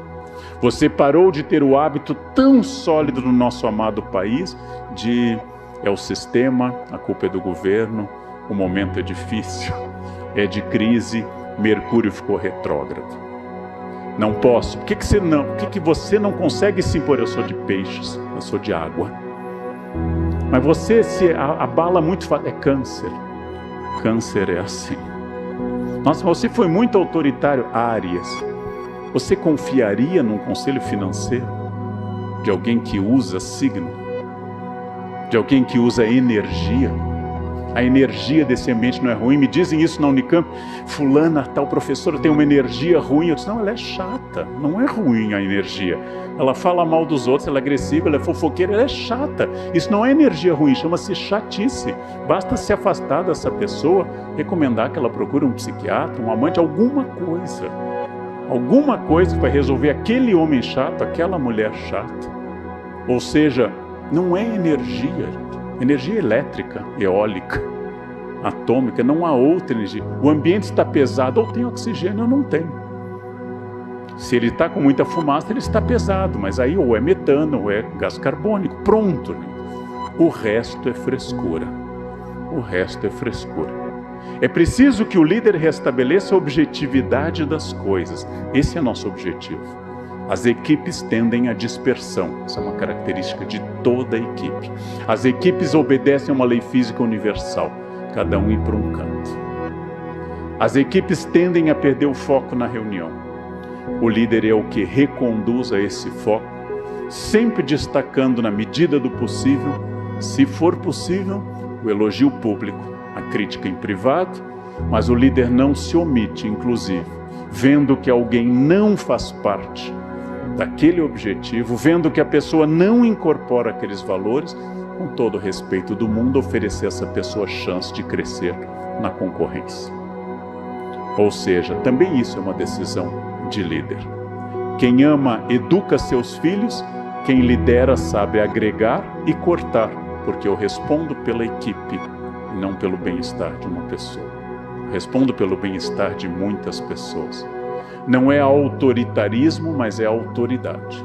Você parou de ter o hábito tão sólido no nosso amado país de é o sistema, a culpa é do governo, o momento é difícil, é de crise, Mercúrio ficou retrógrado. Não posso. Por que você não consegue se impor? Eu sou de peixes, eu sou de água. Mas você se abala muito fácil. É câncer. Câncer é assim. Nossa, você foi muito autoritário. Áries. Você confiaria num conselho financeiro de alguém que usa signo? De alguém que usa energia? A energia desse ambiente não é ruim. Me dizem isso na Unicamp. Fulana, tal professora, tem uma energia ruim. Eu disse, não, ela é chata. Não é ruim a energia. Ela fala mal dos outros, ela é agressiva, ela é fofoqueira, ela é chata. Isso não é energia ruim, chama-se chatice. Basta se afastar dessa pessoa, recomendar que ela procure um psiquiatra, um amante, alguma coisa. Alguma coisa que vai resolver aquele homem chato, aquela mulher chata. Ou seja, não é energia. Energia elétrica, eólica, atômica, não há outra energia. O ambiente está pesado, ou tem oxigênio ou não tem. Se ele está com muita fumaça, ele está pesado, mas aí ou é metano ou é gás carbônico, pronto. O resto é frescura. O resto é frescura. É preciso que o líder restabeleça a objetividade das coisas. Esse é nosso objetivo. As equipes tendem à dispersão. Essa é uma característica de toda a equipe. As equipes obedecem a uma lei física universal. Cada um ir para um canto. As equipes tendem a perder o foco na reunião. O líder é o que reconduz a esse foco, sempre destacando na medida do possível, se for possível, o elogio público, a crítica em privado, mas o líder não se omite, inclusive, vendo que alguém não faz parte daquele objetivo, vendo que a pessoa não incorpora aqueles valores, com todo o respeito do mundo, oferecer a essa pessoa a chance de crescer na concorrência. Ou seja, também isso é uma decisão de líder. Quem ama educa seus filhos, quem lidera sabe agregar e cortar, porque eu respondo pela equipe e não pelo bem-estar de uma pessoa. Respondo pelo bem-estar de muitas pessoas. Não é autoritarismo, mas é autoridade.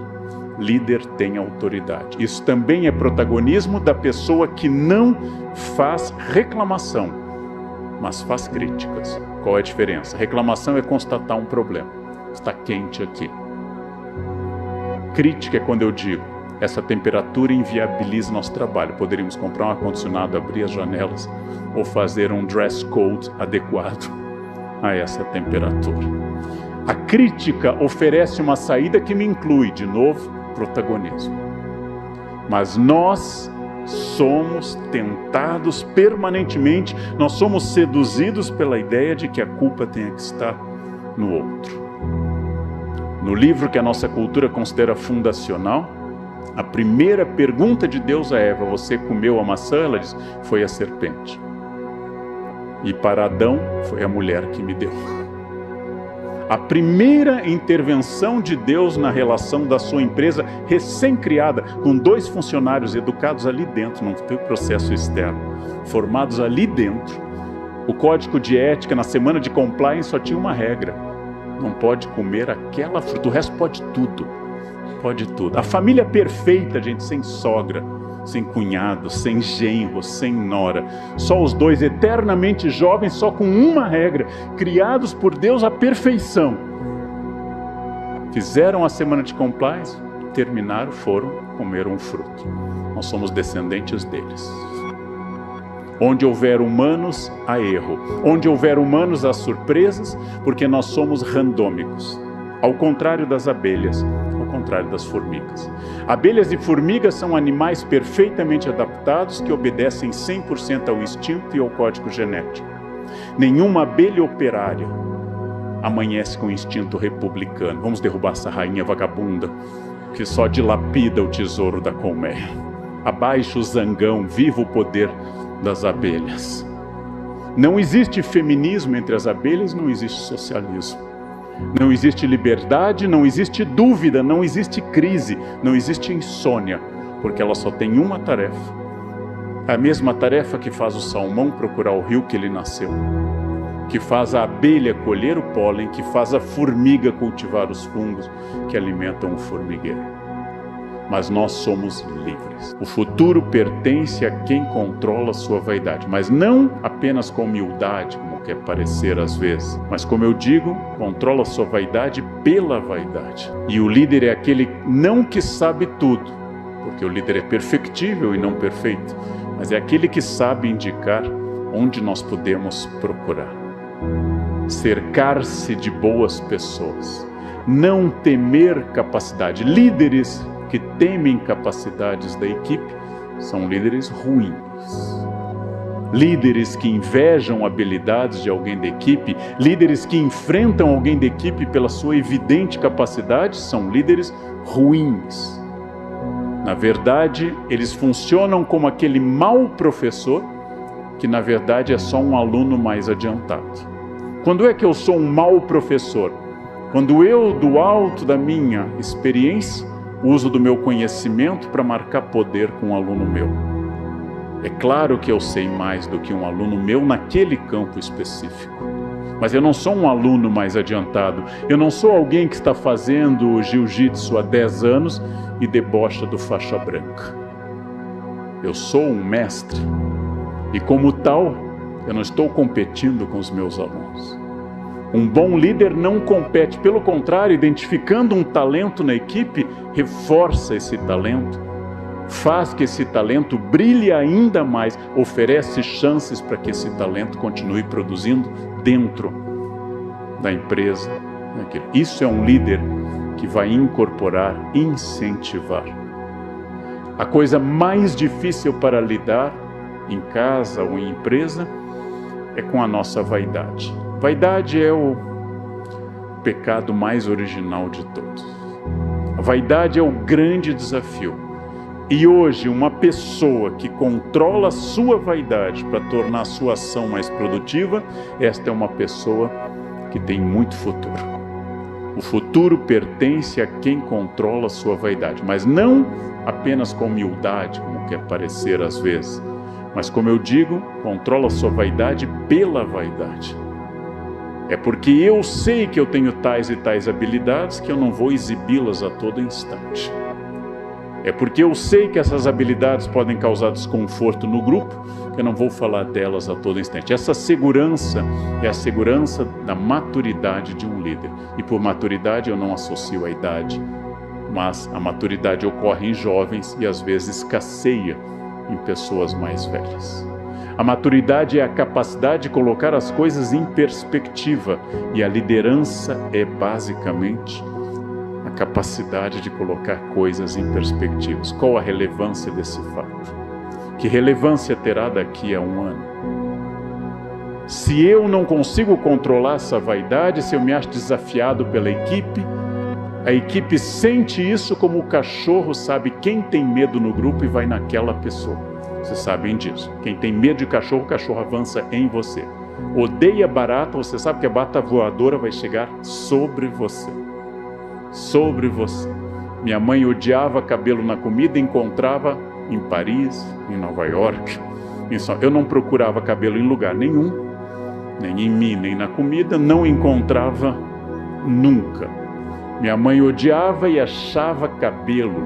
Líder tem autoridade. Isso também é protagonismo da pessoa que não faz reclamação, mas faz críticas. Qual é a diferença? Reclamação é constatar um problema. Está quente aqui. Crítica é quando eu digo, essa temperatura inviabiliza nosso trabalho. Poderíamos comprar um ar-condicionado, abrir as janelas ou fazer um dress code adequado a essa temperatura. A crítica oferece uma saída que me inclui, de novo, protagonismo. Mas nós somos tentados permanentemente, nós somos seduzidos pela ideia de que a culpa tenha que estar no outro. No livro que a nossa cultura considera fundacional, a primeira pergunta de Deus a Eva, você comeu a maçã? Ela diz, foi a serpente. E para Adão, foi a mulher que me deu. A primeira intervenção de Deus na relação da sua empresa recém-criada, com 2 funcionários educados ali dentro, não tem processo externo, formados ali dentro. O código de ética na semana de compliance só tinha uma regra: não pode comer aquela fruta, o resto pode tudo. Pode tudo. A família perfeita, gente, sem sogra, sem cunhado, sem genro, sem nora. Só os 2 eternamente jovens, só com uma regra, criados por Deus à perfeição. Fizeram a semana de compliance, terminaram, foram, comeram um fruto. Nós somos descendentes deles. Onde houver humanos, há erro. Onde houver humanos, há surpresas, porque nós somos randômicos. Ao contrário das abelhas, ao contrário das formigas. Abelhas e formigas são animais perfeitamente adaptados que obedecem 100% ao instinto e ao código genético. Nenhuma abelha operária amanhece com instinto republicano. Vamos derrubar essa rainha vagabunda que só dilapida o tesouro da colmeia. Abaixo o zangão, viva o poder das abelhas. Não existe feminismo entre as abelhas, não existe socialismo. Não existe liberdade, não existe dúvida, não existe crise, não existe insônia, porque ela só tem uma tarefa. A mesma tarefa que faz o salmão procurar o rio que ele nasceu, que faz a abelha colher o pólen, que faz a formiga cultivar os fungos que alimentam o formigueiro. Mas nós somos livres. O futuro pertence a quem controla a sua vaidade, mas não apenas com humildade, como quer parecer às vezes, mas como eu digo, controla a sua vaidade pela vaidade. E o líder é aquele não que sabe tudo, porque o líder é perfectível e não perfeito, mas é aquele que sabe indicar onde nós podemos procurar. Cercar-se de boas pessoas, não temer capacidade. Líderes que temem capacidades da equipe são líderes ruins. Líderes que invejam habilidades de alguém da equipe, líderes que enfrentam alguém da equipe pela sua evidente capacidade, são líderes ruins. Na verdade, eles funcionam como aquele mau professor, que na verdade é só um aluno mais adiantado. Quando é que eu sou um mau professor? Quando eu, do alto da minha experiência, uso do meu conhecimento para marcar poder com um aluno meu. É claro que eu sei mais do que um aluno meu naquele campo específico. Mas eu não sou um aluno mais adiantado. Eu não sou alguém que está fazendo jiu-jitsu há 10 anos e debocha do faixa branca. Eu sou um mestre. E como tal, eu não estou competindo com os meus alunos. Um bom líder não compete, pelo contrário, identificando um talento na equipe, reforça esse talento, faz que esse talento brilhe ainda mais, oferece chances para que esse talento continue produzindo dentro da empresa. Isso é um líder que vai incorporar, incentivar. A coisa mais difícil para lidar, em casa ou em empresa, é com a nossa vaidade. Vaidade é o pecado mais original de todos. A vaidade é o grande desafio. E hoje, uma pessoa que controla a sua vaidade para tornar a sua ação mais produtiva, esta é uma pessoa que tem muito futuro. O futuro pertence a quem controla a sua vaidade, mas não apenas com humildade, como quer parecer às vezes, mas como eu digo, controla a sua vaidade pela vaidade. É porque eu sei que eu tenho tais e tais habilidades que eu não vou exibi-las a todo instante. É porque eu sei que essas habilidades podem causar desconforto no grupo que eu não vou falar delas a todo instante. Essa segurança é a segurança da maturidade de um líder. E por maturidade eu não associo a idade, mas a maturidade ocorre em jovens e às vezes escasseia em pessoas mais velhas. A maturidade é a capacidade de colocar as coisas em perspectiva, e a liderança é basicamente a capacidade de colocar coisas em perspectivas. Qual a relevância desse fato? Que relevância terá daqui a um ano? Se eu não consigo controlar essa vaidade, se eu me acho desafiado pela equipe, a equipe sente isso como o cachorro sabe quem tem medo no grupo e vai naquela pessoa. Vocês sabem disso. Quem tem medo de cachorro, o cachorro avança em você. odeia barata, você sabe que a barata voadora vai chegar sobre você. Sobre você. Minha mãe odiava cabelo na comida, encontrava em Paris, em Nova York. Eu não procurava cabelo em lugar nenhum, nem em mim, nem na comida, não encontrava nunca. Minha mãe odiava e achava cabelo,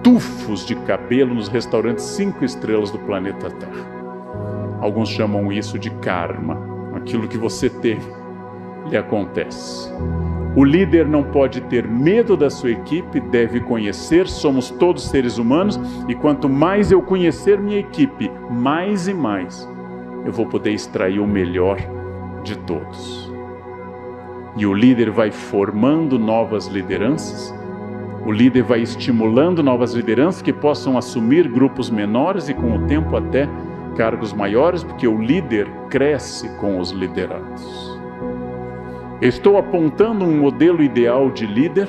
tufos de cabelo nos restaurantes 5 estrelas do planeta Terra. Alguns chamam isso de karma. Aquilo que você teve, lhe acontece. O líder não pode ter medo da sua equipe, deve conhecer, somos todos seres humanos, e quanto mais eu conhecer minha equipe, mais e mais, eu vou poder extrair o melhor de todos. E o líder vai formando novas lideranças, o líder vai estimulando novas lideranças que possam assumir grupos menores e com o tempo até cargos maiores, porque o líder cresce com os liderados. Eu estou apontando um modelo ideal de líder,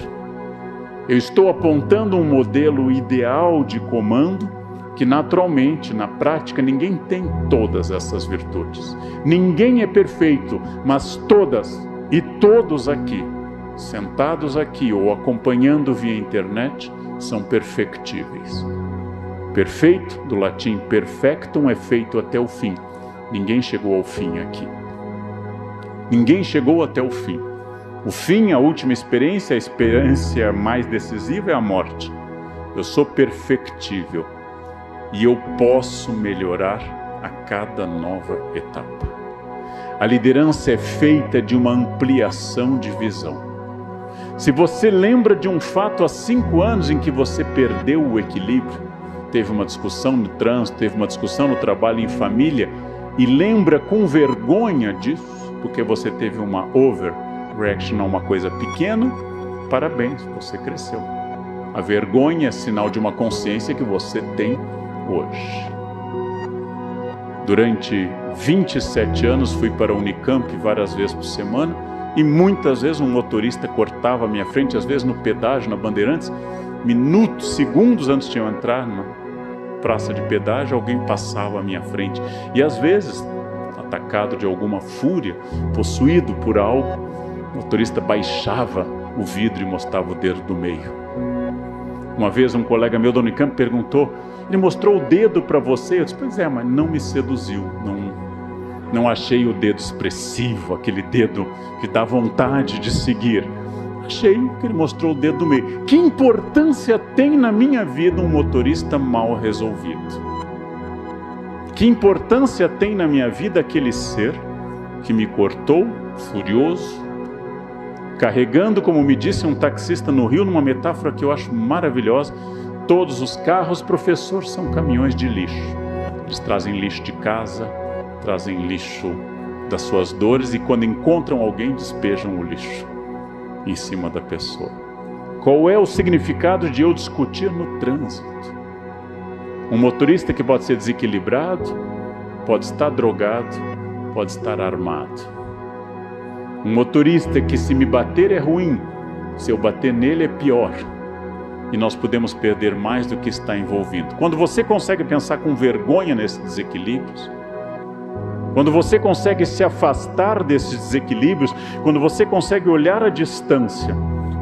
eu estou apontando um modelo ideal de comando, que naturalmente, na prática, ninguém tem todas essas virtudes. Ninguém é perfeito, mas todas e todos aqui, sentados aqui ou acompanhando via internet, são perfectíveis. Perfeito, do latim perfectum, é feito até o fim. Ninguém chegou ao fim aqui. Ninguém chegou até o fim. O fim, a última experiência, a experiência mais decisiva é a morte. Eu sou perfectível e eu posso melhorar a cada nova etapa. A liderança é feita de uma ampliação de visão. Se você lembra de um fato há 5 anos em que você perdeu o equilíbrio, teve uma discussão no trânsito, teve uma discussão no trabalho, em família, e lembra com vergonha disso, porque você teve uma overreaction a uma coisa pequena, parabéns, você cresceu. A vergonha é sinal de uma consciência que você tem hoje. Durante 27 anos fui para a Unicamp várias vezes por semana e muitas vezes um motorista cortava a minha frente, às vezes no pedágio, na Bandeirantes, minutos, segundos antes de eu entrar na praça de pedágio, alguém passava à minha frente. E às vezes, atacado de alguma fúria, possuído por algo, o motorista baixava o vidro e mostrava o dedo do meio. Uma vez um colega meu da Unicamp perguntou, ele mostrou o dedo para você? Eu disse, pois é, mas não me seduziu, não achei o dedo expressivo, aquele dedo que dá vontade de seguir. Achei que ele mostrou o dedo do meio. Que importância tem na minha vida um motorista mal resolvido? Que importância tem na minha vida aquele ser que me cortou, furioso, carregando, como me disse um taxista no Rio, numa metáfora que eu acho maravilhosa, todos os carros, professor, são caminhões de lixo. Eles trazem lixo de casa, trazem lixo das suas dores e quando encontram alguém, despejam o lixo em cima da pessoa. Qual é o significado de eu discutir no trânsito? Um motorista que pode ser desequilibrado, pode estar drogado, pode estar armado. Um motorista que se me bater é ruim, se eu bater nele é pior. E nós podemos perder mais do que está envolvido. Quando você consegue pensar com vergonha nesses desequilíbrios, quando você consegue se afastar desses desequilíbrios, quando você consegue olhar à distância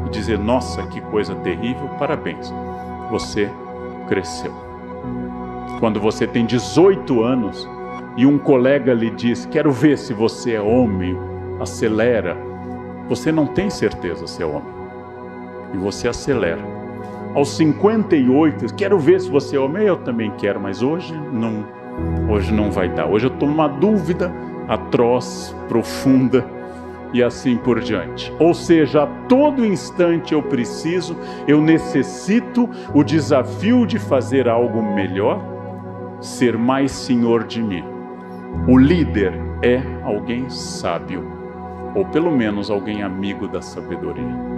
e dizer, nossa, que coisa terrível, parabéns, você cresceu. Quando você tem 18 anos e um colega lhe diz, quero ver se você é homem, acelera, você não tem certeza se é homem, e você acelera. Aos 58, quero ver se você é homem, eu também quero, mas hoje não vai dar. Hoje eu estou numa dúvida atroz, profunda e assim por diante. Ou seja, a todo instante eu necessito o desafio de fazer algo melhor, ser mais senhor de mim. O líder é alguém sábio, ou pelo menos alguém amigo da sabedoria.